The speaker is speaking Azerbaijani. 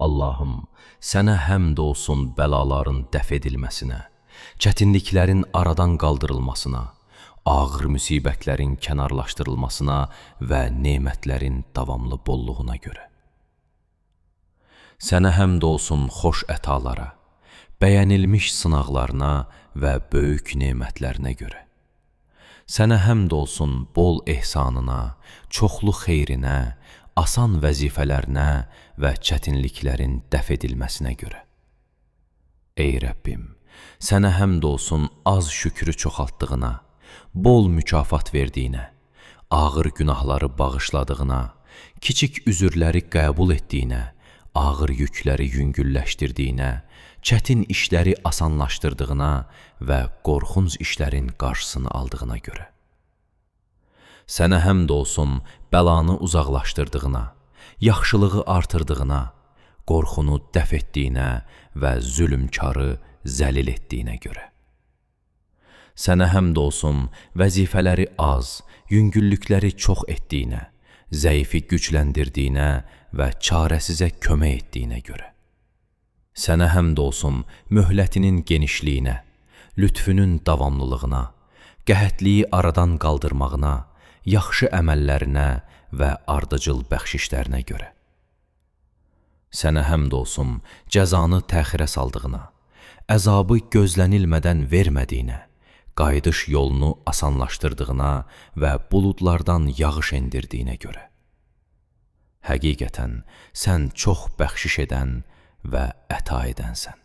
Allahım, sənə həmd olsun bəlaların dəf edilməsinə, çətinliklərin aradan qaldırılmasına, ağır müsibətlərin kənarlaşdırılmasına və nemətlərin davamlı bolluğuna görə. Sənə həmd olsun xoş ətalara, bəyənilmiş sınaqlarına və böyük nemətlərinə görə. Sənə həmd olsun bol ehsanına, çoxlu xeyrinə, asan vəzifələrinə və çətinliklərin dəf edilməsinə görə. Ey Rəbbim, sənə həmd olsun az şükrü çoxaltdığına, bol mükafat verdiyinə, ağır günahları bağışladığına, kiçik üzürləri qəbul etdiyinə, ağır yükləri yüngülləşdirdiyinə, çətin işləri asanlaşdırdığına və qorxunc işlərin qarşısını aldığına görə. Sənə həmd olsun bəlanı uzaqlaşdırdığına, yaxşılığı artırdığına, qorxunu dəf etdiyinə və zülmkarı zəlil etdiyinə görə. Sənə həmd olsun vəzifələri az, yüngüllükləri çox etdiyinə, zəifi gücləndirdiyinə və çarəsizə kömək etdiyinə görə. Sənə həmd olsun möhlətinin genişliyinə, lütfünün davamlılığına, qəhətliyi aradan qaldırmağına, yaxşı əməllərinə və ardıcıl bəxşişlərinə görə. Sənə həmd olsun cəzanı təxirə saldığına, əzabı gözlənilmədən vermədiyinə, qayıdış yolunu asanlaşdırdığına və buludlardan yağış endirdiyinə görə. Həqiqətən, sən çox bəxşiş edən və əta edənsən.